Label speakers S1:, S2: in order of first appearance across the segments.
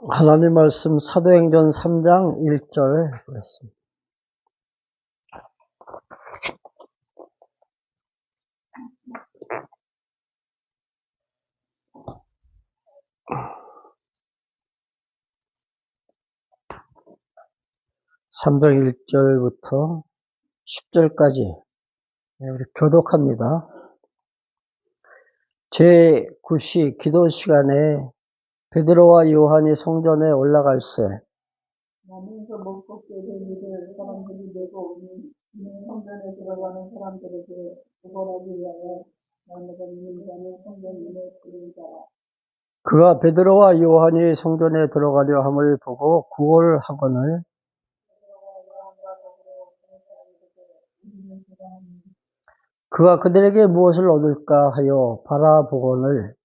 S1: 하나님 말씀 사도행전 3장 1절 보겠습니다. (3장 1절부터) 10절까지 우리 교독합니다. 제9시 기도 시간에 베드로와 요한이 성전에 올라갈새
S2: 나면서 먹고 깨는 일을 사람들이 내고 오니 이는 성전에 들어가는 사람들에게 구걸하기 위하여 나무가 있는 자는 성전 문에 들은 자라.
S1: 그가 베드로와 요한이 성전에 들어가려 함을 보고 구걸하거늘 그가 그들에게 무엇을 얻을까 하여 바라보거늘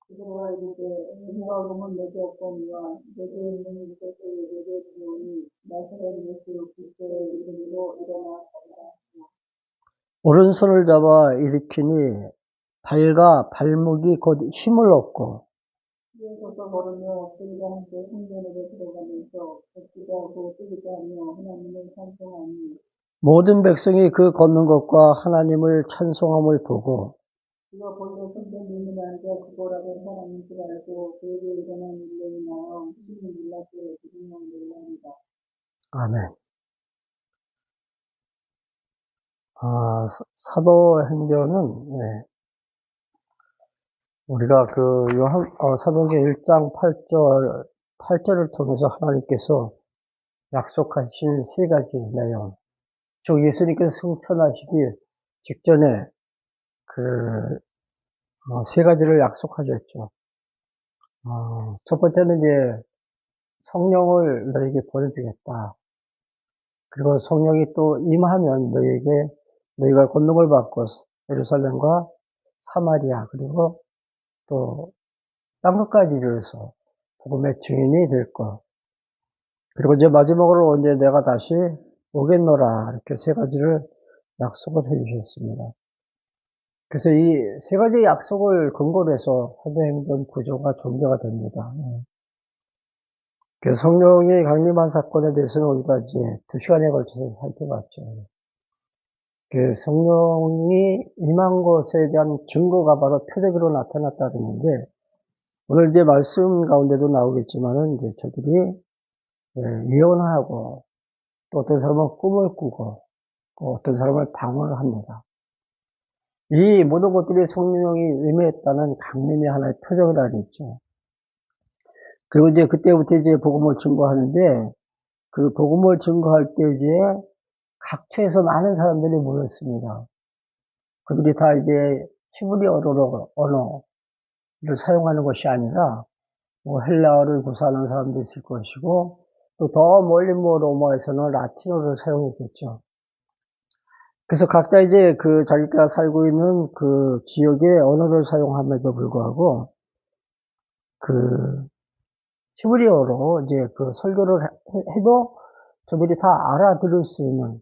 S2: 베드로가 이르되 은과금은 내게 없거니와 내게 있는 이것을 내게 주오니 나사렛 예수 그리스도의 이름으로 일어나라.
S1: 오른손을 잡아 일으키니 발과 발목이 곧 힘을 얻고
S2: 뛰어서서 걸으며 그들과 함께 성전으로 들어가면서 걷지도 않고 뛰지도 않으며 하나님을 찬송하니
S1: 모든 백성이 그 걷는 것과 하나님을 찬송함을 보고
S2: 그가 본래 성전 문에 앉아 구걸하던 사람인 줄 알고 그에게 일어난 일로 인하여 심히 놀랍게 두려워 놀랍니다.
S1: 아멘. 사도행전은 우리가 사도행전 1장 8절을 통해서 하나님께서 약속하신 세 가지 내용, 즉 예수님께서 승천하시기 직전에 세 가지를 약속하셨죠. 첫 번째는 이제 성령을 너에게 보내주겠다. 그리고 성령이 또 임하면 너희가 권능을 받고 예루살렘과 사마리아 그리고 또 땅끝까지 이르러서 복음의 증인이 될 것. 그리고 이제 마지막으로 이제 내가 다시 오겠노라 이렇게 세 가지를 약속을 해주셨습니다. 그래서 이 세 가지 약속을 근거로 해서 사도행전 구조가 전개가 됩니다. 그래서 성령이 강림한 사건에 대해서는 우리가 이제 2시간에 걸쳐서 살펴봤죠. 그 성령이 임한 것에 대한 증거가 바로 표적으로 나타났다는데 오늘 이제 말씀 가운데도 나오겠지만은 이제 저들이 예언하고 또 어떤 사람은 꿈을 꾸고 또 어떤 사람은 방언을 합니다. 이 모든 것들이 성령이 임했다는 강림의 하나의 표적이라 그랬죠. 그리고 이제 그때부터 이제 복음을 증거하는데 그 복음을 증거할 때 이제 각처에서 많은 사람들이 모였습니다. 그들이 다 이제 히브리어 언어를 사용하는 것이 아니라 뭐 헬라어를 구사하는 사람도 있을 것이고 또 더 멀리 로마에서는 라틴어를 사용했겠죠. 그래서 각자 이제 자기가 살고 있는 그 지역의 언어를 사용함에도 불구하고 히브리어로 이제 설교를 해도 저들이 다 알아들을 수 있는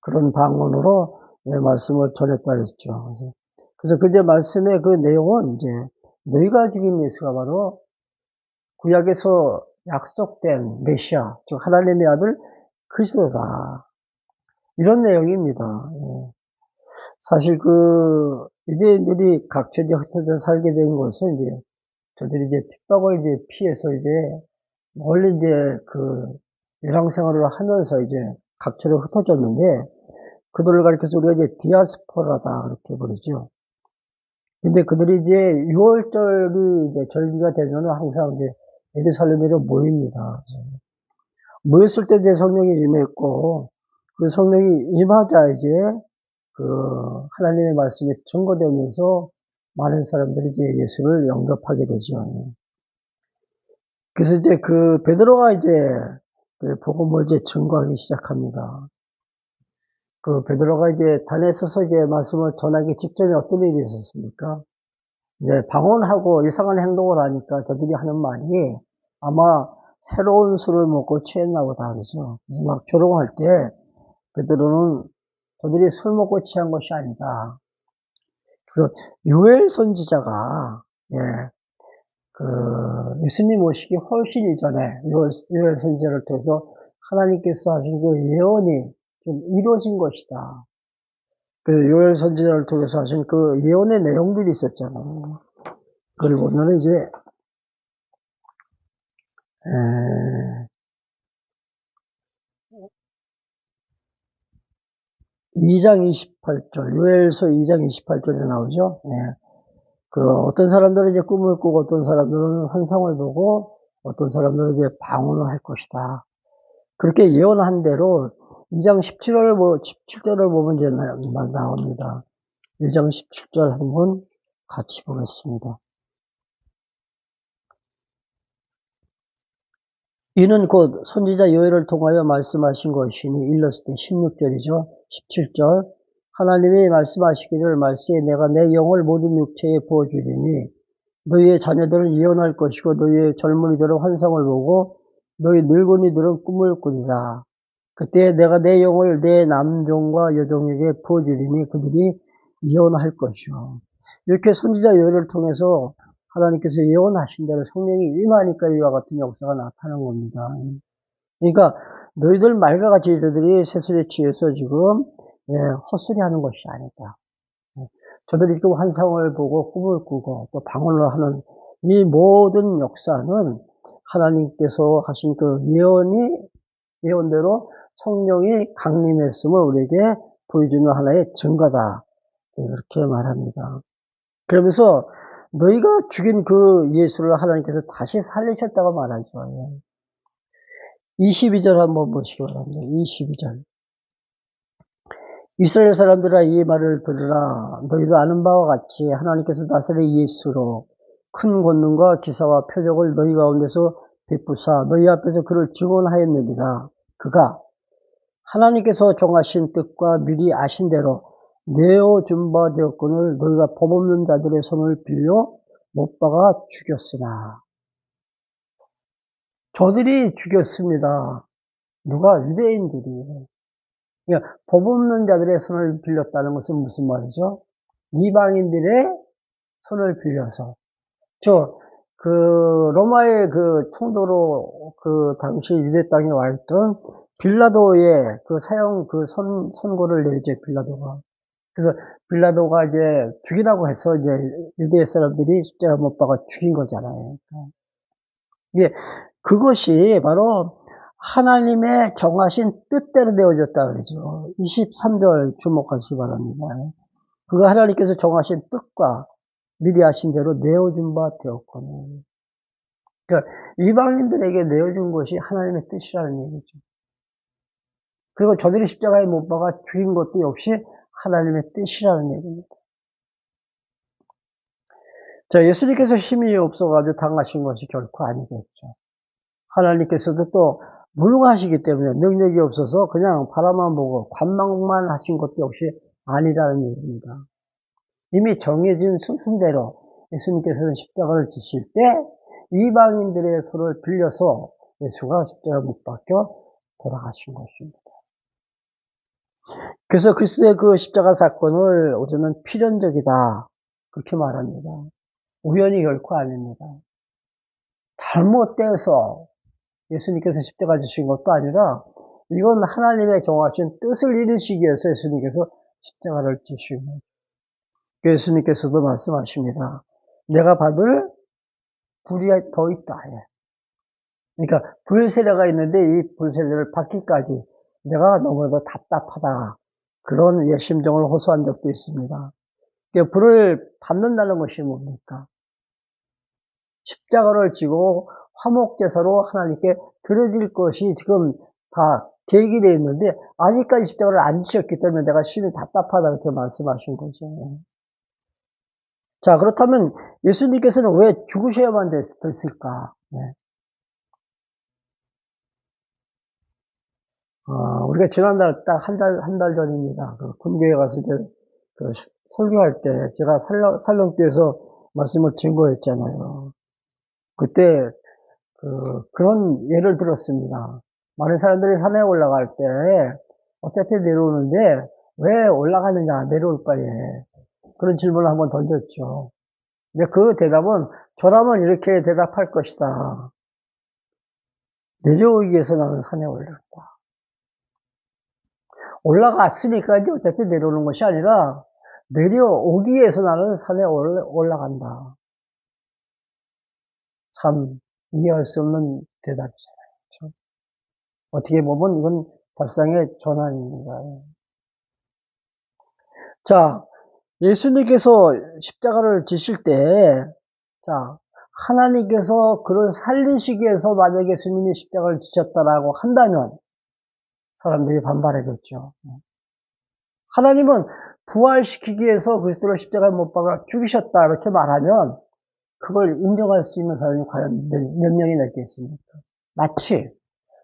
S1: 그런 방언으로 말씀을 전했다 했죠. 그래서 그 말씀의 그 내용은 이제 너희가 죽인 예수가 바로 구약에서 약속된 메시아, 즉 하나님의 아들 그리스도다. 이런 내용입니다. 사실 유대인들이 각처에 흩어져 살게 된 것은 이제 저들이 이제 핍박을 이제 피해서 이제 멀리 이제 일상생활을 하면서 이제 각처로 흩어졌는데 그들을 가리켜서 우리가 이제 디아스포라다 그렇게 부르죠. 근데 그들이 이제 6월절이 이제 절기가 되면은 항상 이제 예루살렘으로 모입니다. 모였을 때 이제 성령이 임했고 그 성령이 임하자 이제 하나님의 말씀이 증거되면서 많은 사람들이 이제 예수를 영접하게 되죠. 그래서 이제 베드로가 이제 복음을 이제 증거하기 시작합니다. 베드로가 이제 단에 서서 이제 말씀을 전하기 직전에 어떤 일이 있었습니까? 이제 방언하고 이상한 행동을 하니까 저들이 하는 말이 아마 새로운 술을 먹고 취했나 보다 그러죠. 그래서 막 조롱할 때 베드로는 저들이 술 먹고 취한 것이 아니다. 그래서 요엘 선지자가 예수님 오시기 훨씬 이전에 요엘 선지자를 통해서 하나님께서 하신 그 예언이 좀 이루어진 것이다. 그 요엘 선지자를 통해서 하신 그 예언의 내용들이 있었잖아요. 그걸 보면 이제 2장 28절, 요엘서 2장 28절에 나오죠. 어떤 사람들은 이제 꿈을 꾸고, 어떤 사람들은 환상을 보고, 어떤 사람들은 이제 방언을 할 것이다. 그렇게 예언한 대로 2장 17절을 보면 이제 나옵니다. 2장 17절 한번 같이 보겠습니다. 이는 곧 선지자 요엘을 통하여 말씀하신 것이니 일렀을 때 16절이죠. 17절 하나님이 말씀하시기를 말세에 내가 내 영을 모든 육체에 부어주리니 너희의 자녀들은 예언할 것이고 너희의 젊은이들은 환상을 보고 너희 늙은이들은 꿈을 꾸리라. 그때 내가 내 영을 내 남종과 여종에게 부어주리니 그들이 예언할 것이요. 이렇게 선지자 요엘을 통해서 하나님께서 예언하신 대로 성령이 임하니까 이와 같은 역사가 나타난 겁니다. 그러니까 너희들 말과 같이 저들이 세술에 취해서 지금 헛소리 하는 것이 아니다. 저들이 지금 환상을 보고 꿈을 꾸고 또 방언을 하는 이 모든 역사는 하나님께서 하신 그 예언대로 성령이 강림했음을 우리에게 보여주는 하나의 증거다. 이렇게 말합니다. 그러면서 너희가 죽인 그 예수를 하나님께서 다시 살리셨다고 말하죠. 22절 한번 보시기 바랍니다. 22절. 이스라엘 사람들아 이 말을 들으라. 너희도 아는 바와 같이 하나님께서 나사렛 예수로 큰 권능과 기사와 표적을 너희 가운데서 베푸사 너희 앞에서 그를 증언하였느니라. 그가 하나님께서 정하신 뜻과 미리 아신 대로 내어준 바 되었거늘 너희가 법 없는 자들의 손을 빌려 못 박아 죽였으나. 저들이 죽였습니다. 누가? 유대인들이. 그러니까 법 없는 자들의 손을 빌렸다는 것은 무슨 말이죠? 이방인들의 손을 빌려서. 로마의 그 통도로 당시 유대 땅에 와 있던 빌라도의 선고를 내리죠, 빌라도가. 그래서 빌라도가 이제 죽이라고 해서 이제 유대 사람들이 십자가 못 박아 죽인 거잖아요. 이게 그것이 바로 하나님의 정하신 뜻대로 되어졌다 그러죠. 23절 주목하시기 바랍니다. 그가 하나님께서 정하신 뜻과 미리 하신 대로 내어준 바 되었거든. 그러니까 이방인들에게 내어준 것이 하나님의 뜻이라는 얘기죠. 그리고 저들이 십자가에 못 박아 죽인 것도 역시 하나님의 뜻이라는 얘기입니다. 자, 예수님께서 힘이 없어가지고 당하신 것이 결코 아니겠죠. 하나님께서도 또 무능하시기 때문에 능력이 없어서 그냥 바라만 보고 관망만 하신 것도 역시 아니라는 얘기입니다. 이미 정해진 순서대로 예수님께서는 십자가를 지실 때 이방인들의 손을 빌려서 예수가 십자가 못 박혀 돌아가신 것입니다. 그래서 그리스도의 그 십자가 사건을 우리는 필연적이다 그렇게 말합니다. 우연이 결코 아닙니다. 잘못돼서 예수님께서 십자가 지신 것도 아니라 이건 하나님의 정하신 뜻을 이루시기 위해서 예수님께서 십자가를 지신 거죠. 예수님께서도 말씀하십니다. 내가 받을 불이 더 있다. 그러니까 불세례가 있는데 이 불세례를 받기까지 내가 너무도 답답하다. 그런 심정을 호소한 적도 있습니다. 불을 받는다는 것이 뭡니까? 십자가를 지고 화목제사로 하나님께 드려질 것이 지금 다 계획이 되어 있는데 아직까지 십자가를 안 지셨기 때문에 내가 심히 답답하다 이렇게 말씀하신 거죠. 자, 그렇다면 예수님께서는 왜 죽으셔야만 됐을까? 우리가 지난달 딱 한 달 전입니다. 군교회 가서 이제 설교할 때 제가 살롱교에서 말씀을 증거했잖아요. 그때 그런 예를 들었습니다. 많은 사람들이 산에 올라갈 때 어차피 내려오는데 왜 올라가느냐 내려올 바에 그런 질문을 한번 던졌죠. 근데 그 대답은 저라면 이렇게 대답할 것이다. 내려오기 위해서 나는 산에 올랐다. 올라갔으니까 이제 어차피 내려오는 것이 아니라 내려오기 위해서 나는 산에 올라간다. 참 이해할 수 없는 대답이잖아요. 그렇죠? 어떻게 보면 이건 발상의 전환입니다. 자, 예수님께서 십자가를 지실 때, 자, 하나님께서 그를 살리시기 위해서 만약에 예수님이 십자가를 지셨다라고 한다면 사람들이 반발하겠죠. 하나님은 부활시키기 위해서 그리스도를 십자가에 못 박아 죽이셨다 이렇게 말하면 그걸 인정할 수 있는 사람이 과연 몇 명이나 있겠습니까? 마치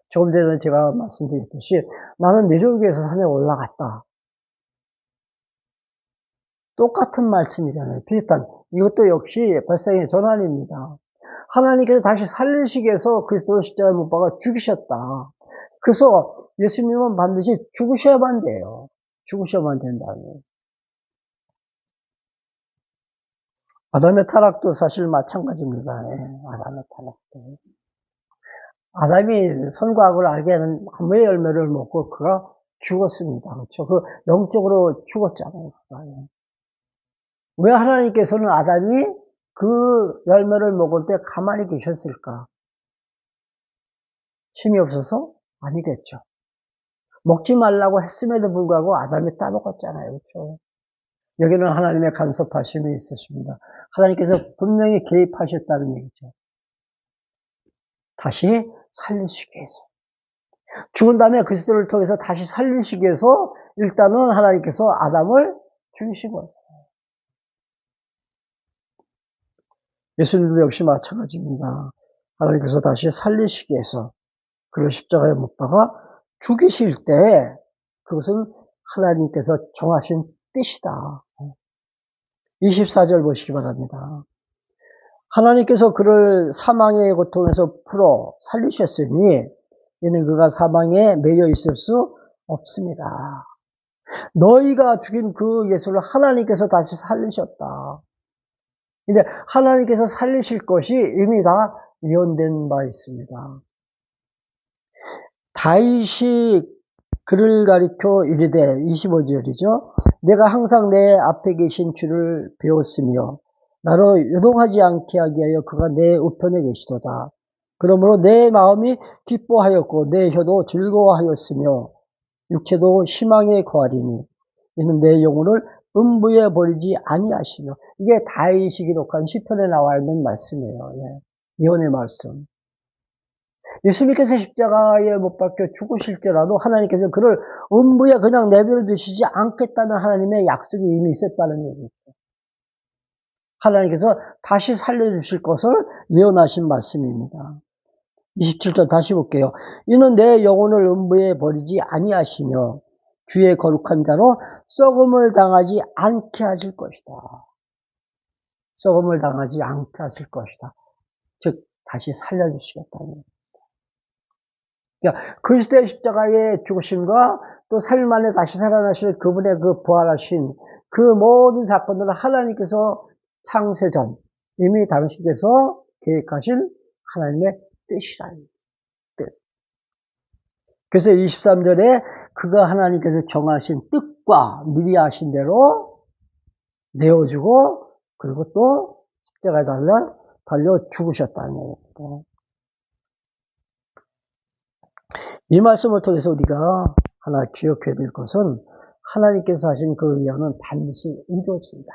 S1: 조금 전에 제가 말씀드렸듯이 나는 내려오기 위해서 산에 올라갔다. 똑같은 말씀이잖아요. 비슷한. 이것도 역시 발상의 전환입니다. 하나님께서 다시 살리시기 위해서 그리스도를 십자가에 못 박아 죽이셨다. 그래서 예수님은 반드시 죽으셔야만 돼요. 죽으셔야만 된다는. 아담의 타락도 사실 마찬가지입니다. 아담의 타락도. 아담이 선과 악을 알게 하는 나무의 열매를 먹고 그가 죽었습니다. 그렇죠? 그 영적으로 죽었잖아요. 왜 하나님께서는 아담이 그 열매를 먹을 때 가만히 계셨을까? 힘이 없어서? 아니겠죠. 먹지 말라고 했음에도 불구하고 아담이 따먹었잖아요. 그렇죠? 여기는 하나님의 간섭하심이 있으십니다. 하나님께서 분명히 개입하셨다는 얘기죠. 다시 살리시기 위해서. 죽은 다음에 그리스도를 통해서 다시 살리시기 위해서 일단은 하나님께서 아담을 죽이신 거예요. 예수님도 역시 마찬가지입니다. 하나님께서 다시 살리시기 위해서 그를 십자가에 못 박아 죽이실 때 그것은 하나님께서 정하신 뜻이다. 24절 보시기 바랍니다. 하나님께서 그를 사망의 고통에서 풀어 살리셨으니 이는 그가 사망에 매여 있을 수 없습니다. 너희가 죽인 그 예수를 하나님께서 다시 살리셨다. 근데 하나님께서 살리실 것이 이미 다 예언된 바 있습니다. 다윗이 그를 가리켜 이르되 25절이죠. 내가 항상 내 앞에 계신 주를 배웠으며 나로 요동하지 않게 하기 위하여 그가 내 우편에 계시도다. 그러므로 내 마음이 기뻐하였고 내 혀도 즐거워하였으며 육체도 희망에 거하리니 이는 내 영혼을 음부에 버리지 아니하시며 이게 다윗이 기록한 시편에 나와 있는 말씀이에요. 예언의 말씀. 예수님께서 십자가에 못 박혀 죽으실지라도 하나님께서 그를 음부에 그냥 내버려 두시지 않겠다는 하나님의 약속이 이미 있었다는 얘기죠. 하나님께서 다시 살려주실 것을 예언하신 말씀입니다. 27절 다시 볼게요. 이는 내 영혼을 음부에 버리지 아니하시며 주의 거룩한 자로 썩음을 당하지 않게 하실 것이다. 썩음을 당하지 않게 하실 것이다. 즉 다시 살려주시겠다는 얘기입니다. 그러니까 그리스도의 십자가의 죽으심과 또 3일 만에 다시 살아나실 그분의 그 부활하신 그 모든 사건들을 하나님께서 창세전 이미 당신께서 계획하신 하나님의 뜻이라는 뜻. 그래서 23절에 그가 하나님께서 정하신 뜻과 미리 하신 대로 내어주고 그리고 또 십자가에 달려 죽으셨다는 얘기입니다. 이 말씀을 통해서 우리가 하나 기억해야 될 것은 하나님께서 하신 그 예언은 반드시 이루어집니다.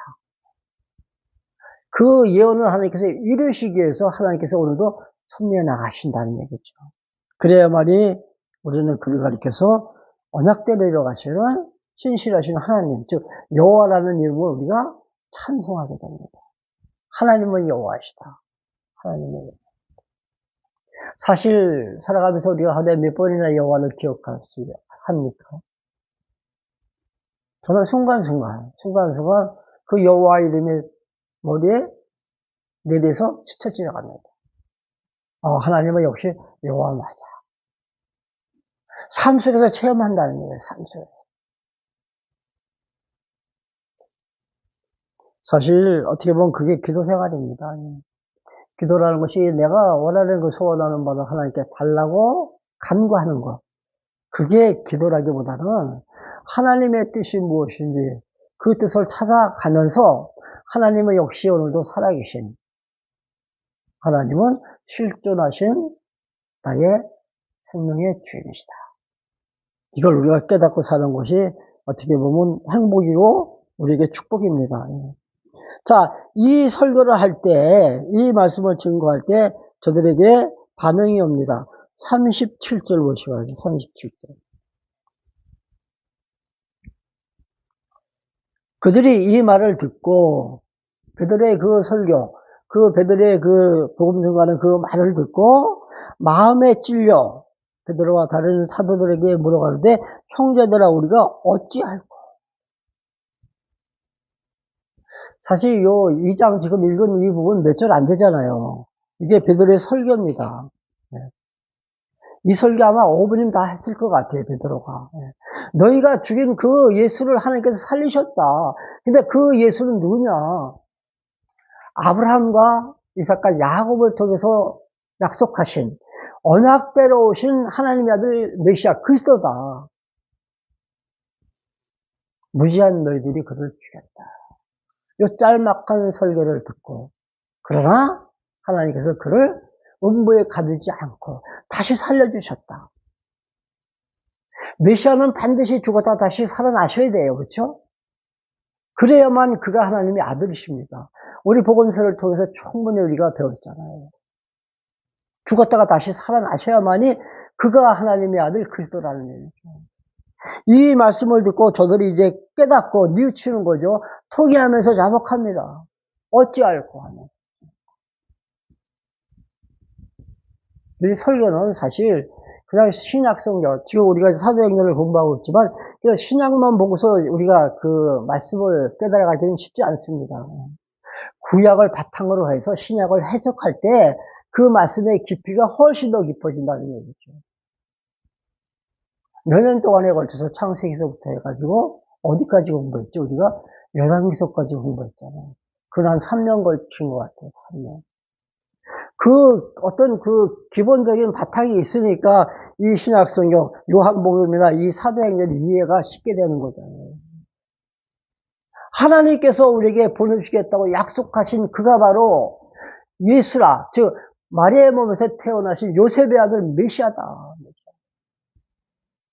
S1: 그 예언을 하나님께서 이루시기 위해서 하나님께서 오늘도 섭리해 나가신다는 얘기죠. 그래야만이 우리는 그를 가리켜서 언약대로 이뤄가시는 신실하신 하나님, 즉 여호와라는 이름을 우리가 찬송하게 됩니다. 하나님은 여호와시다. 하나님은 사실 살아가면서 우리가 하루에 몇 번이나 여호와를 기억할 수 합니까? 저는 순간순간 그 여호와 이름이 머리에 내려서 스쳐 지나갑니다. 하나님은 역시 여호와 맞아. 삶 속에서 체험한다는 거예요. 삶 속에서. 사실 어떻게 보면 그게 기도 생활입니다. 기도라는 것이 내가 원하는 그 소원하는 바를 하나님께 달라고 간구하는 것. 그게 기도라기보다는 하나님의 뜻이 무엇인지 그 뜻을 찾아가면서 하나님은 역시 오늘도 살아계신 하나님은 실존하신 나의 생명의 주인이시다. 이걸 우리가 깨닫고 사는 것이 어떻게 보면 행복이고 우리에게 축복입니다. 자, 이 설교를 할 때, 이 말씀을 증거할 때 저들에게 반응이 옵니다. 37절 보시고요. 37절. 그들이 이 말을 듣고 베드로의 그 설교, 그 베드로의 그 복음 증거하는 그 말을 듣고 마음에 찔려 베드로와 다른 사도들에게 물어가는데 형제들아 우리가 어찌할꼬? 사실 요 2장 지금 읽은 이 부분 몇 절 안 되잖아요. 이게 베드로의 설교입니다. 이 설교 아마 5분이면 다 했을 것 같아요, 베드로가. 너희가 죽인 그 예수를 하나님께서 살리셨다. 근데 그 예수는 누구냐? 아브라함과 이삭과 야곱을 통해서 약속하신 언약대로 오신 하나님의 아들 메시아 그리스도다. 무지한 너희들이 그를 죽였다. 이 짤막한 설교를 듣고 그러나 하나님께서 그를 음부에 가두지 않고 다시 살려주셨다. 메시아는 반드시 죽었다 다시 살아나셔야 돼요. 그렇죠? 그래야만 그가 하나님의 아들이십니다. 우리 복음서를 통해서 충분히 우리가 배웠잖아요. 죽었다가 다시 살아나셔야만이 그가 하나님의 아들 그리스도라는 얘기죠. 이 말씀을 듣고 저들이 이제 깨닫고 뉘우치는 거죠. 토기하면서 자복합니다. 어찌할꼬 하는. 이 설교는 사실 그냥 신약 성경, 지금 우리가 사도행전을 공부하고 있지만 신약만 보고서 우리가 그 말씀을 깨달아가기는 쉽지 않습니다. 구약을 바탕으로 해서 신약을 해석할 때 그 말씀의 깊이가 훨씬 더 깊어진다는 얘기죠. 몇 년 동안에 걸쳐서 창세기서부터 해가지고 어디까지 공부했죠? 우리가 열왕기서까지 공부했잖아요. 그건 한 3년 걸친 것 같아요. 3년. 그 어떤 그 기본적인 바탕이 있으니까 이 신약성경, 요한복음이나 이 사도행전 이해가 쉽게 되는 거잖아요. 하나님께서 우리에게 보내주시겠다고 약속하신 그가 바로 예수라, 즉 마리아의 몸에서 태어나신 요셉의 아들 메시아다.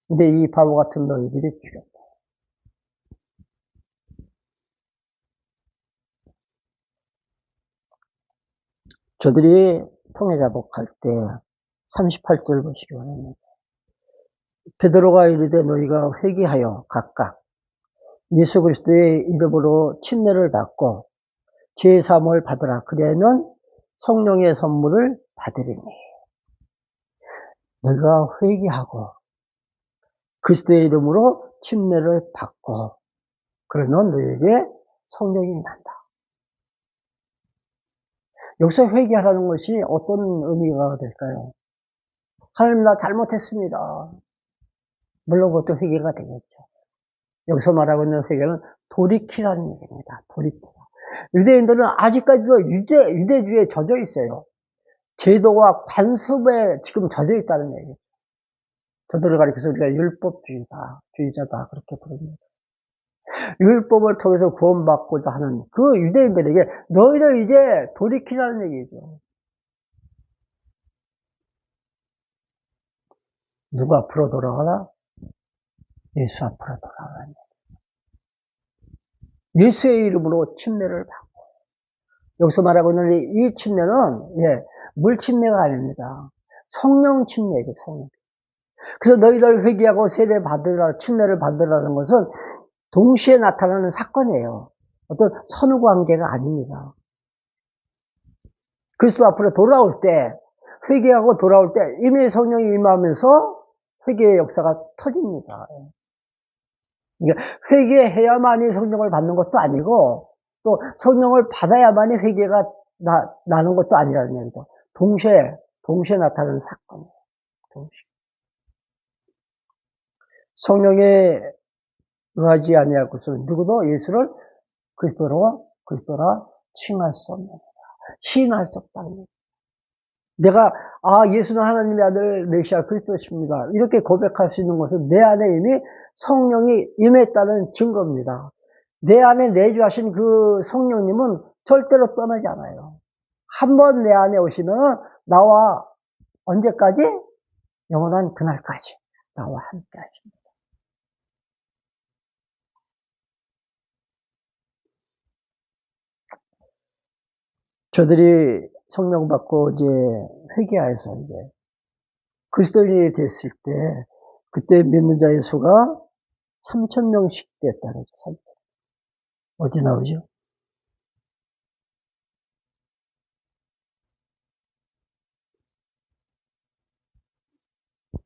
S1: 근데 이 바보 같은 너희들이 죽였다. 저들이 통해자복할 때 38절 보시기 바랍니다. 베드로가 이르되 너희가 회개하여 각각 예수 그리스도의 이름으로 침례를 받고 제사함을 받으라. 그래야면 성령의 선물을 받으리니. 너희가 회개하고 그리스도의 이름으로 침례를 받고 그러면 너희에게 성령이 난다. 여기서 회개하라는 것이 어떤 의미가 될까요? 하나님 나 잘못했습니다. 물론 그것도 회개가 되겠죠. 여기서 말하고 있는 회개는 돌이키라는 얘기입니다. 돌이키라. 유대인들은 아직까지도 유대주의에 젖어 있어요. 제도와 관습에 지금 젖어 있다는 얘기죠. 저들을 가리켜서 우리가 율법주의자다 그렇게 부릅니다. 율법을 통해서 구원받고자 하는 그 유대인들에게 너희들 이제 돌이키라는 얘기죠. 누가 앞으로 돌아가라? 예수 앞으로 돌아가라. 예수의 이름으로 침례를 받고 여기서 말하고 있는 이 침례는 물 침례가 아닙니다. 성령 침례예요. 성령. 그래서 너희들 회개하고 세례 받으라, 침례를 받으라는 것은 동시에 나타나는 사건이에요. 어떤 선후 관계가 아닙니다. 그리스도 앞으로 돌아올 때, 회개하고 돌아올 때 이미 성령이 임하면서 회개의 역사가 터집니다. 그러니까 회개해야만이 성령을 받는 것도 아니고 또 성령을 받아야만이 회개가 나는 것도 아니라는 얘기죠. 동시에 나타나는 사건이에요. 동시에. 성령에 의하지 아니할 것은 누구도 예수를 그리스도라 칭할 수 없는 시인할 수 없다는 얘기죠. 내가 예수는 하나님의 아들 메시아 그리스도십니다. 이렇게 고백할 수 있는 것은 내 안에 이미 성령이 임했다는 증거입니다. 내 안에 내주하신 그 성령님은 절대로 떠나지 않아요. 한 번 내 안에 오시면 나와 언제까지? 영원한 그날까지 나와 함께 하십니다. 저들이 성령 받고 이제 회개하여서 이제 그리스도인이 됐을 때 그때 믿는 자의 수가 3,000명씩 됐다는 거죠. 어디 나오죠?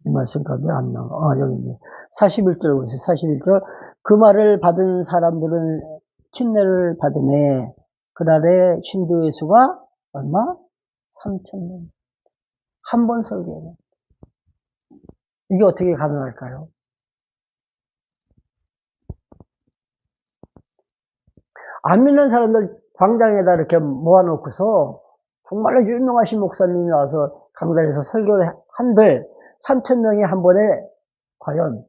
S1: 이 말씀 가운데 안 나와. 여기 있네. 41절 보세요. 41절. 그 말을 받은 사람들은 침례를 받으매 그날의 신도의 수가 얼마? 3,000명. 한 번 설교에. 이게 어떻게 가능할까요? 안 믿는 사람들 광장에다 이렇게 모아놓고서 정말로 유명하신 목사님이 와서 강단에서 설교를 한들 3,000명이 한 번에 과연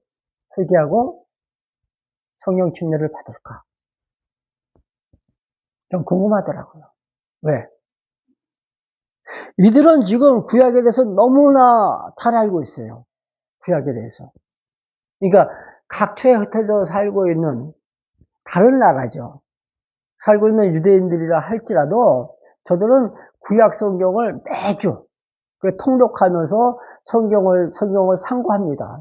S1: 회개하고 성령 침례를 받을까? 좀 궁금하더라고요. 왜? 이들은 지금 구약에 대해서 너무나 잘 알고 있어요. 구약에 대해서. 그러니까 각처에 흩어져 살고 있는 다른 나라죠. 살고 있는 유대인들이라 할지라도 저들은 구약 성경을 매주 통독하면서 성경을 상고합니다.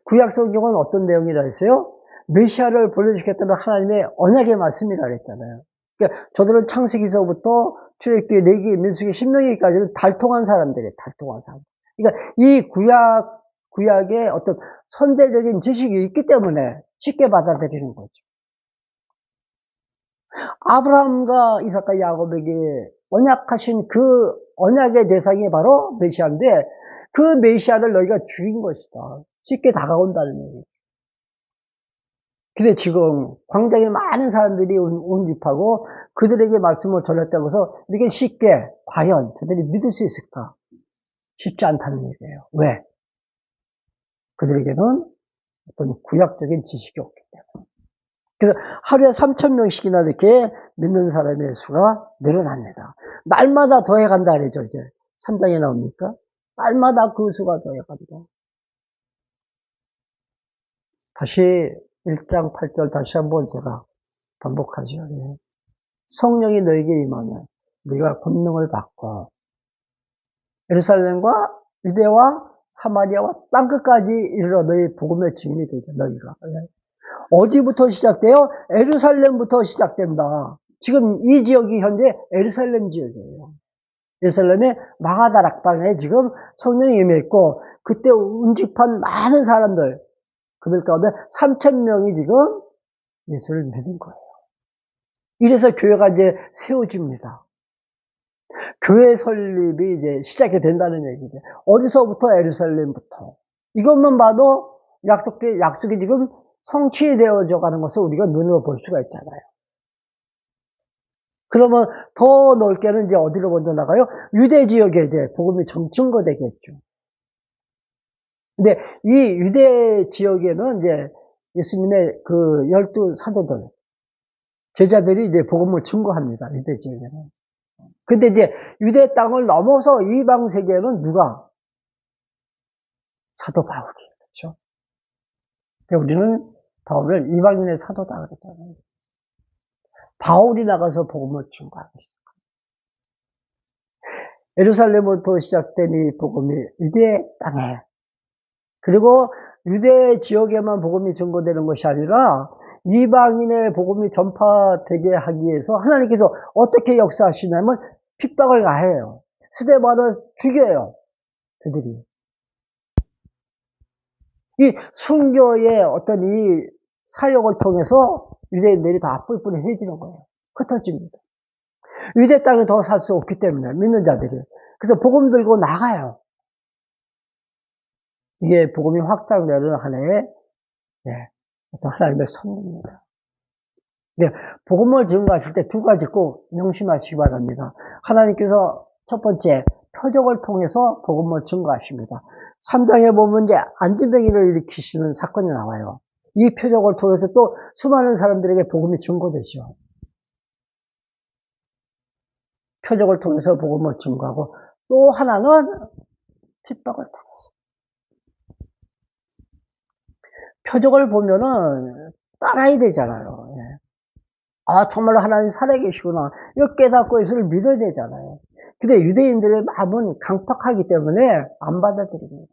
S1: 구약 성경은 어떤 내용이라 했어요? 메시아를 보내주겠다는 하나님의 언약의 말씀이라 그랬잖아요. 그러니까 저들은 창세기서부터 출애굽기, 레위기, 민수기, 신명기까지는 달통한 사람들이에요. 달통한 사람. 그러니까 이 구약의 어떤 선대적인 지식이 있기 때문에 쉽게 받아들이는 거죠. 아브라함과 이삭과 야곱에게 언약하신 그 언약의 대상이 바로 메시아인데 그 메시아를 너희가 죽인 것이다. 쉽게 다가온다는 얘기죠. 근데 지금 광장에 많은 사람들이 운집하고 그들에게 말씀을 전했다고 해서 이렇게 쉽게 과연 저들이 믿을 수 있을까? 쉽지 않다는 얘기예요. 왜? 그들에게는 어떤 구약적인 지식이 없기 때문에. 그래서 하루에 3,000명씩이나 이렇게 믿는 사람의 수가 늘어납니다. 날마다 더해간다 그러죠, 이제. 3장에 나옵니까? 날마다 그 수가 더해간다. 다시 1장 8절 다시 한번 제가 반복하죠. 예. 성령이 너에게 임하면 네가 권능을 받고 예루살렘과 유대와 사마리아와 땅끝까지 이르러 너희 복음의 증인이 되죠. 너희가. 예. 어디부터 시작돼요? 예루살렘부터 시작된다. 지금 이 지역이 현재 예루살렘 지역이에요. 예루살렘의 마가다락방에 지금 성령이 임했고 그때 운집한 많은 사람들 그들 가운데 3,000명이 지금 예수를 믿은 거예요. 이래서 교회가 이제 세워집니다. 교회 설립이 이제 시작이 된다는 얘기죠. 어디서부터? 예루살렘부터. 이것만 봐도 약속이 지금 성취되어져 가는 것을 우리가 눈으로 볼 수가 있잖아요. 그러면 더 넓게는 이제 어디로 먼저 나가요? 유대 지역에 이제 복음이 증거되겠죠. 근데 이 유대 지역에는 이제 예수님의 그 12 사도들, 제자들이 이제 복음을 증거합니다. 유대 지역에는. 근데 이제 유대 땅을 넘어서 이방 세계에는 누가? 사도 바울이. 그렇죠? 우리는 바울을 이방인의 사도다 그랬잖아요. 바울이 나가서 복음을 증거하고 있어요. 예루살렘부터 시작된 이 복음이 유대 땅에 그리고 유대 지역에만 복음이 증거되는 것이 아니라 이방인의 복음이 전파되게 하기 위해서 하나님께서 어떻게 역사하시냐면 핍박을 가해요. 스데반을 죽여요. 그들이. 이 순교의 어떤 이 사역을 통해서 유대인들이 다 뿔뿔해지는 거예요. 흩어집니다. 유대 땅에 더 살 수 없기 때문에 믿는 자들이. 그래서 복음 들고 나가요. 이게 복음이 확장되는 하나의 어떤 하나님의 선물입니다. 복음을 증거하실 때 두 가지 꼭 명심하시기 바랍니다. 하나님께서 첫 번째, 표적을 통해서 복음을 증거하십니다. 3장에 보면 이제 안진뱅이를 일으키시는 사건이 나와요. 이 표적을 통해서 또 수많은 사람들에게 복음이 증거되죠. 표적을 통해서 복음을 증거하고, 또 하나는 핍박을 통해서. 표적을 보면은 따라야 되잖아요. 예. 아, 정말로 하나님 살아계시구나. 이거 깨닫고 예수를 믿어야 되잖아요. 근데 유대인들의 마음은 강팍하기 때문에 안 받아들입니다.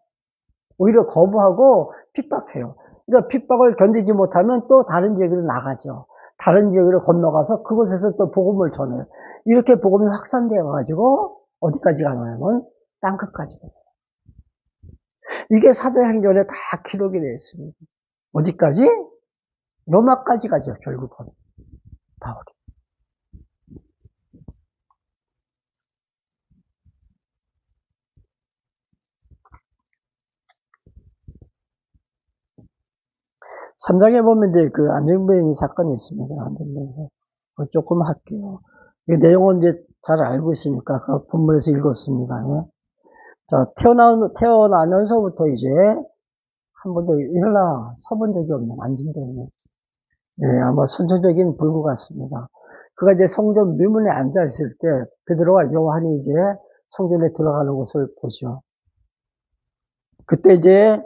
S1: 오히려 거부하고 핍박해요. 그러니까 핍박을 견디지 못하면 또 다른 지역으로 나가죠. 다른 지역으로 건너가서 그곳에서 또 복음을 전해요. 이렇게 복음이 확산되어가지고 어디까지 가냐면 땅끝까지 가요. 이게 사도행전에 다 기록이 되어 있습니다. 어디까지? 로마까지 가죠, 결국은. 바울이. 삼장에 보면 이제 그 안정뱅이 사건이 있습니다. 안정뱅이. 조금 할게요. 이 내용은 이제 잘 알고 있으니까 그 본문에서 읽었습니다. 예. 자, 태어나면서부터 이제 한 번도 일어나 서본 적이 없는 안진뱅이. 예, 아마 선천적인 불구 같습니다. 그가 이제 성전 미문에 앉아 있을 때 베드로와 요한이 이제 성전에 들어가는 것을 보죠. 그때 이제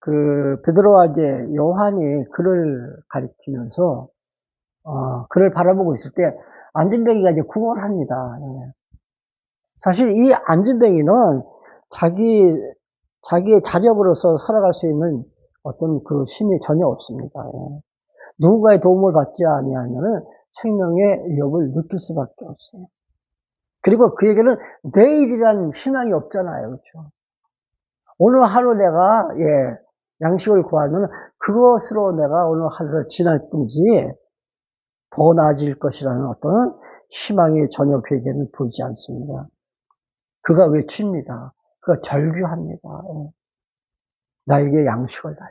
S1: 그 베드로와 이제 요한이 그를 가리키면서 그를 바라보고 있을 때 안진뱅이가 이제 구걸을 합니다. 예. 사실 이 안진뱅이는 자기의 자력으로서 살아갈 수 있는 어떤 그 힘이 전혀 없습니다. 예. 누군가의 도움을 받지 아니하면은 생명의 위협을 느낄 수밖에 없어요. 그리고 그에게는 내일이란 희망이 없잖아요. 그렇죠? 오늘 하루 내가 양식을 구하면 그것으로 내가 오늘 하루를 지날 뿐이지 더 나아질 것이라는 어떤 희망이 전혀 그에게는 보이지 않습니다. 그가 외칩니다. 그가 절규합니다. 나에게 양식을 달라.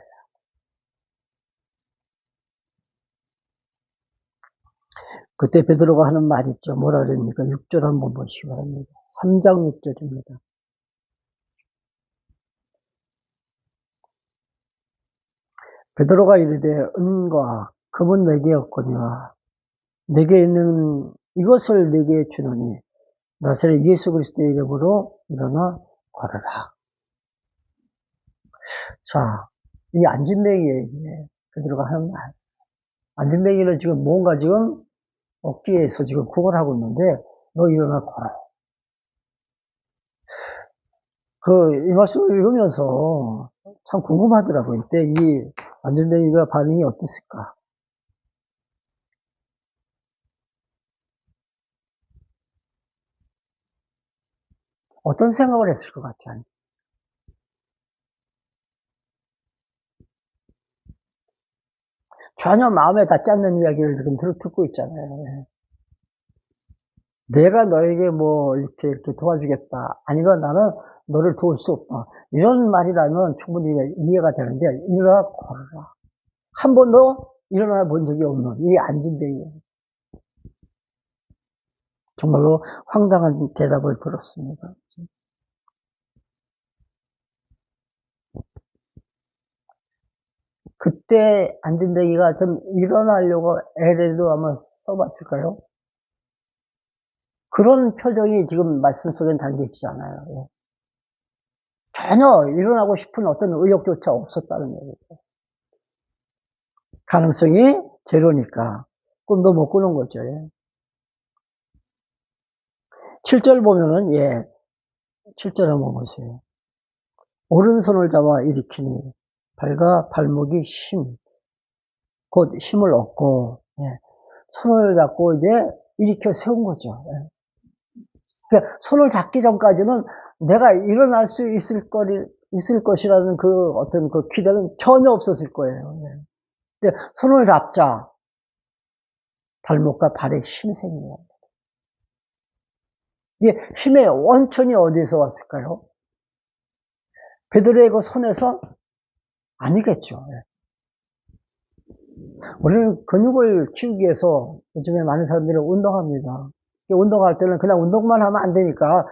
S1: 그때 베드로가 하는 말이 있죠. 뭐라 그럽니까? 6절 한번 보시기 바랍니다. 3장 6절입니다. 베드로가 이르되 은과 금은 내게 없거니와 내게 있는 이것을 내게 주노니 나사렛 예수 그리스도의 이름으로 일어나 걸어라. 자, 이 안진뱅이에게 베드로가 하는 말. 안진뱅이는 지금 뭔가 지금 어깨에서 지금 구걸하고 있는데 너 일어나 걸어. 이 말씀을 읽으면서 참 궁금하더라고요. 이때 이 안진뱅이가 반응이 어땠을까? 어떤 생각을 했을 것 같아요? 전혀 마음에 닿지 않는 이야기를 지금 듣고 있잖아요. 내가 너에게 뭐 이렇게 도와주겠다. 아니면 나는 너를 도울 수 없다. 이런 말이라면 충분히 이해가 되는데 일어나 걸어라. 한 번도 일어나 본 적이 없는 이 안진뱅이. 정말로 황당한 대답을 들었습니다. 그때 안진뱅이가 좀 일어나려고 애를 아마 써봤을까요? 그런 표정이 지금 말씀 속에 담겨 있잖아요. 전혀 일어나고 싶은 어떤 의욕조차 없었다는 얘기죠. 가능성이 제로니까 꿈도 못 꾸는 거죠. 7절 보면은 7절 한번 보세요. 오른손을 잡아 일으키니 발과 발목이 곧 힘을 얻고 손을 잡고 이제 일으켜 세운 거죠. 그러니까 손을 잡기 전까지는 내가 일어날 수 있을 것이라는 그 어떤 그 기대는 전혀 없었을 거예요. 근데 손을 잡자 발목과 발에 힘이 생겨요. 이게 힘의 원천이 어디에서 왔을까요? 베드로의 그 손에서 아니겠죠. 우리는 근육을 키우기 위해서 요즘에 많은 사람들이 운동합니다. 운동할 때는 그냥 운동만 하면 안 되니까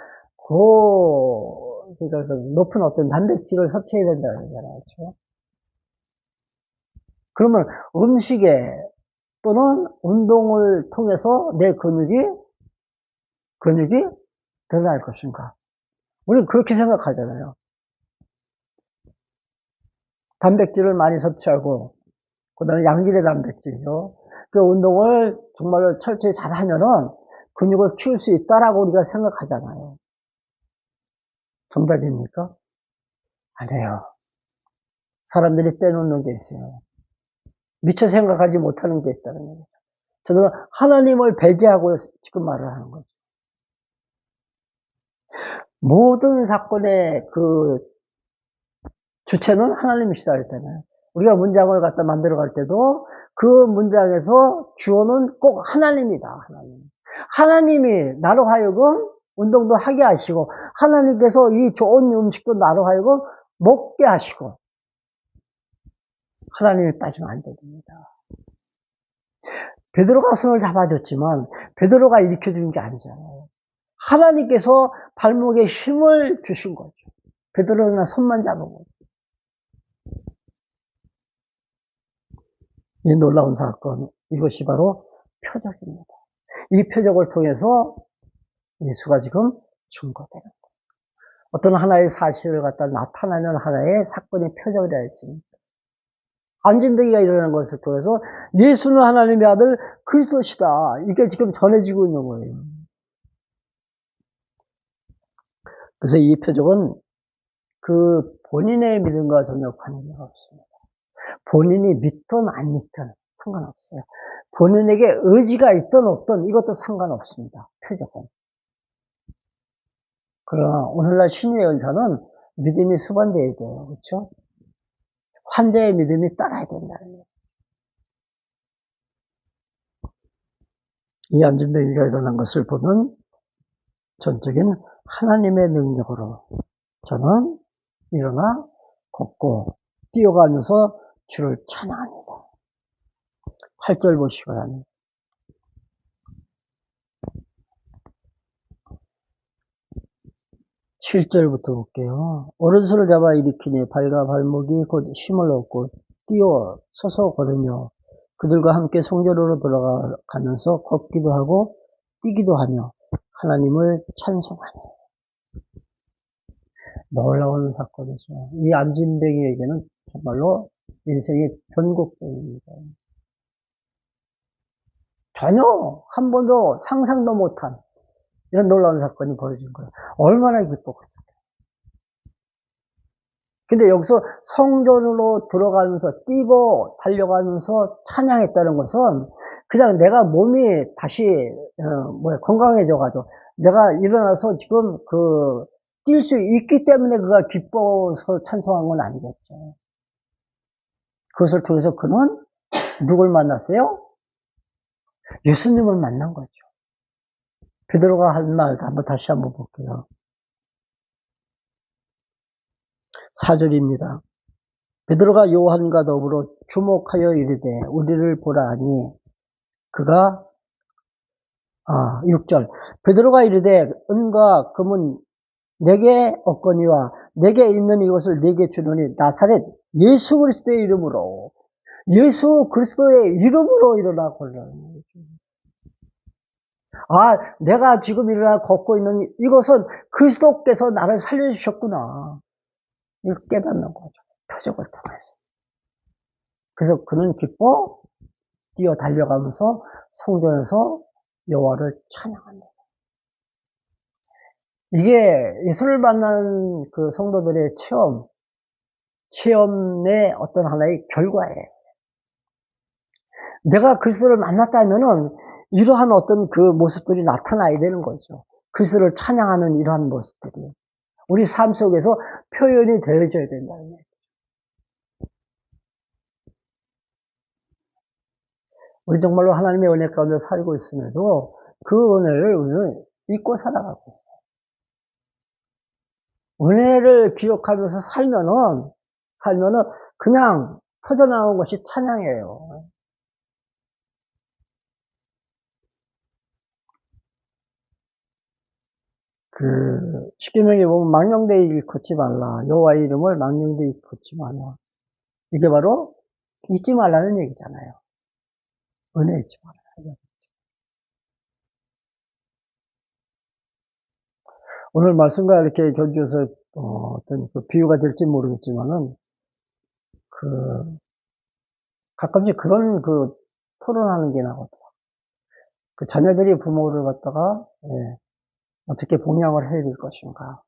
S1: 그러니까 그 높은 어떤 단백질을 섭취해야 된다는 거잖아요. 그렇죠? 그러면 음식에 또는 운동을 통해서 내 근육이 드러날 것인가? 우리는 그렇게 생각하잖아요. 단백질을 많이 섭취하고, 그 다음에 양질의 단백질이죠. 그 운동을 정말로 철저히 잘 하면은 근육을 키울 수 있다라고 우리가 생각하잖아요. 정답입니까? 아니에요. 사람들이 빼놓는 게 있어요. 미처 생각하지 못하는 게 있다는 거예요. 저는 하나님을 배제하고 지금 말을 하는 거죠. 모든 사건의 그 주체는 하나님이시다 그랬잖아요. 우리가 문장을 갖다 만들어갈 때도 그 문장에서 주어는 꼭 하나님이다. 하나님이 나로 하여금 운동도 하게 하시고, 하나님께서 이 좋은 음식도 나로 하여금 먹게 하시고, 하나님이 빠지면 안 됩니다. 베드로가 손을 잡아줬지만 베드로가 일으켜준 게 아니잖아요. 하나님께서 발목에 힘을 주신 거죠. 베드로는 그냥 손만 잡은 거죠. 이 놀라운 사건, 이것이 바로 표적입니다. 이 표적을 통해서 예수가 지금 증거되는 거예요. 어떤 하나의 사실을 갖다 나타나는 하나의 사건의 표적이 되어 있습니다. 안진뱅이가 일어나는 것을 통해서 예수는 하나님의 아들 그리스도시다. 이게 지금 전해지고 있는 거예요. 그래서 이 표적은 그 본인의 믿음과 전혀 관계가 없습니다. 본인이 믿든 안 믿든 상관없어요. 본인에게 의지가 있든 없든 이것도 상관없습니다. 표적은. 그러나 오늘날 신유의 은사는 믿음이 수반되어야 돼요. 그렇죠? 환자의 믿음이 따라야 된다는 거예요. 이 안진뱅이가 일어난 것을 보면 전적인 하나님의 능력으로 저는 일어나 걷고 뛰어가면서 주를 찬양합니다. 8절 보시기 바랍니다. 7절부터 볼게요. 오른손을 잡아 일으키니 발과 발목이 곧 힘을 얻고 뛰어 서서 걸으며 그들과 함께 성전으로 돌아가면서 걷기도 하고 뛰기도 하며 하나님을 찬송하니. 놀라운 사건이죠. 이 안진뱅이에게는 정말로 인생이 변곡점입니다. 전혀 한 번도 상상도 못한 이런 놀라운 사건이 벌어진 거예요. 얼마나 기뻤겠어요. 근데 여기서 성전으로 들어가면서 뛰고 달려가면서 찬양했다는 것은 그냥 내가 몸이 다시 건강해져가지고 내가 일어나서 지금 뛸 수 있기 때문에 그가 기뻐서 찬송한 건 아니겠죠. 그것을 통해서 그는 누굴 만났어요? 예수님을 만난 거죠. 베드로가 한 말 다시 한번 볼게요. 4절입니다. 베드로가 요한과 더불어 주목하여 이르되 우리를 보라 하니 그가 6절 베드로가 이르되 은과 금은 내게 없거니와 내게 있는 이것을 내게 주노니 나사렛 예수 그리스도의 이름으로 예수 그리스도의 이름으로 일어나 걸라는 거죠. 내가 지금 일어나 걷고 있는 이것은 그리스도께서 나를 살려주셨구나. 이걸 깨닫는 거죠. 표적을 통해서. 그래서 그는 기뻐 뛰어 달려가면서 성전에서 여호와를 찬양합니다. 이게 예수를 만난 그 성도들의 체험의 어떤 하나의 결과예요. 내가 그리스도를 만났다면은 이러한 어떤 그 모습들이 나타나야 되는 거죠. 그리스도를 찬양하는 이러한 모습들이 우리 삶 속에서 표현이 되어져야 된다는 거예요. 우리 정말로 하나님의 은혜 가운데 살고 있음에도 그 은혜를 우리는 잊고 살아가고 있어요. 은혜를 기억하면서 살면은 그냥 터져나오는 것이 찬양이에요. 십계명에 보면 망령되이 걷지 말라. 여호와의 이름을 망령되이 걷지 말라. 이게 바로 잊지 말라는 얘기잖아요. 은혜 잊지 말라. 오늘 말씀과 이렇게 견주어서 어떤 비유가 될지 모르겠지만은 가끔씩 그런 토론하는 게 나거든요. 자녀들이 부모를 갖다가 어떻게 봉양을 해야 될 것인가.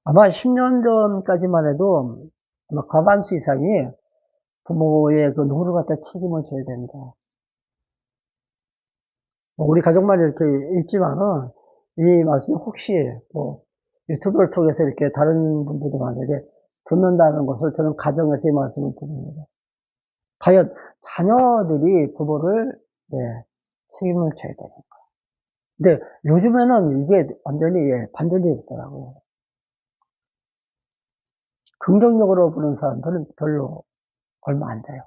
S1: 아마 10년 전까지만 해도 아마 과반수 이상이 부모의 노후를 갖다 책임을 져야 된다. 우리 가족만 이렇게 있지만은 이 말씀이 혹시 유튜브를 통해서 이렇게 다른 분들도 만약에 듣는다는 것을 저는 가정에서 이 말씀을 드립니다. 과연 자녀들이 부모를 책임을 져야 되는 거. 근데 요즘에는 이게 완전히 반전이 있더라고요. 긍정적으로 보는 사람들은 별로 얼마 안 돼요.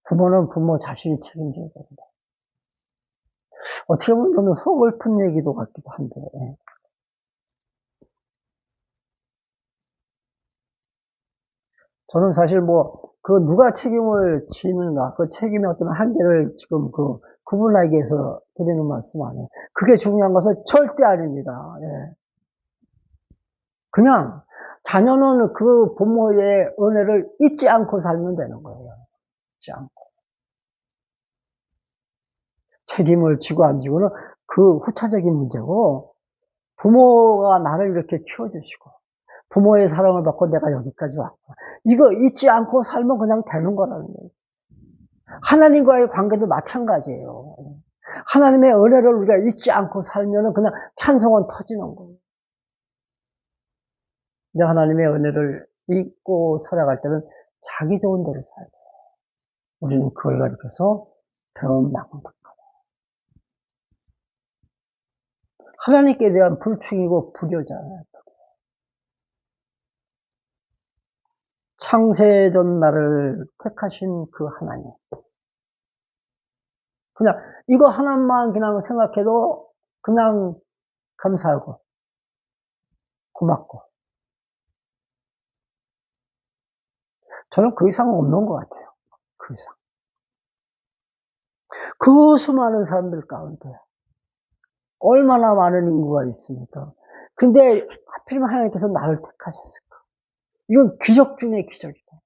S1: 부모는 부모 자신이 책임져야 된다. 어떻게 보면 좀 서글픈 얘기도 같기도 한데. 저는 사실 누가 책임을 지는가, 책임의 어떤 한계를 지금 구분하기 위해서 드리는 말씀 아니에요. 그게 중요한 것은 절대 아닙니다. 그냥 자녀는 그 부모의 은혜를 잊지 않고 살면 되는 거예요. 잊지 않고. 책임을 지고 안 지고는 후차적인 문제고, 부모가 나를 이렇게 키워주시고, 부모의 사랑을 받고 내가 여기까지 왔고, 이거 잊지 않고 살면 그냥 되는 거라는 거예요. 하나님과의 관계도 마찬가지예요. 하나님의 은혜를 우리가 잊지 않고 살면은 그냥 찬송은 터지는 거예요. 근데 하나님의 은혜를 잊고 살아갈 때는 자기 좋은 대로 살아야 돼요. 우리는 그걸 가르쳐서 배움 나눈다. 하나님께 대한 불충이고 불효잖아요. 창세전 나를 택하신 그 하나님. 그냥 이거 하나만 그냥 생각해도 그냥 감사하고 고맙고. 저는 그 이상은 없는 것 같아요. 그 이상. 그 수많은 사람들 가운데 얼마나 많은 인구가 있습니까? 근데 하필이면 하나님께서 나를 택하셨을까? 이건 기적 중에 기적이다.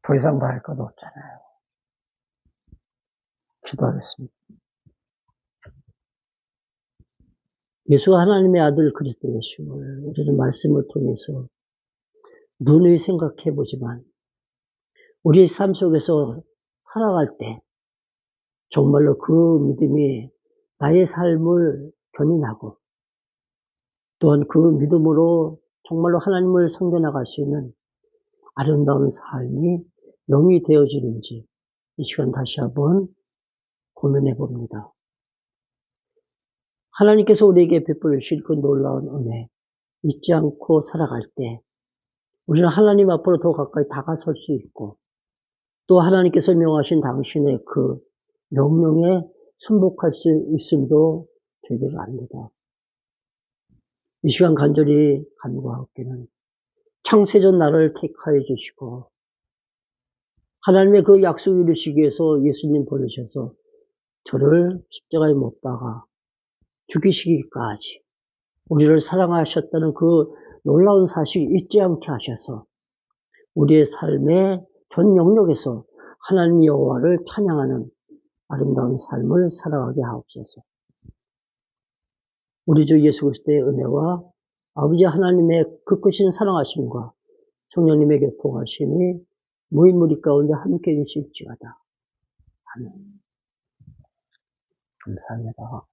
S1: 더 이상 말할 것 없잖아요. 기도하겠습니다. 예수가 하나님의 아들 그리스도이심을 우리는 말씀을 통해서 누누이 생각해 보지만 우리의 삶 속에서 살아갈 때 정말로 그 믿음이 나의 삶을 견인하고 또한 그 믿음으로 정말로 하나님을 섬겨나갈 수 있는 아름다운 삶이 영이 되어지는지 이 시간 다시 한번 고민해 봅니다. 하나님께서 우리에게 베풀으실 그 놀라운 은혜 잊지 않고 살아갈 때 우리는 하나님 앞으로 더 가까이 다가설 수 있고 또 하나님께서 명하신 당신의 그 명령에 순복할 수 있음도 되기를 압니다. 이 시간 간절히 간구하옵기는 창세전 나를 택하여 주시고 하나님의 그 약속을 이루시기 위해서 예수님 보내셔서 저를 십자가에 못 박아 죽이시기까지 우리를 사랑하셨다는 그 놀라운 사실을 잊지 않게 하셔서 우리의 삶의 전 영역에서 하나님 여호와를 찬양하는 아름다운 삶을 살아가게 하옵소서. 우리 주 예수 그리스도의 은혜와 아버지 하나님의 그 크신 사랑하심과 성령님의 교통하심이 무인무리 가운데 함께 계실지어다. 아멘. 감사합니다.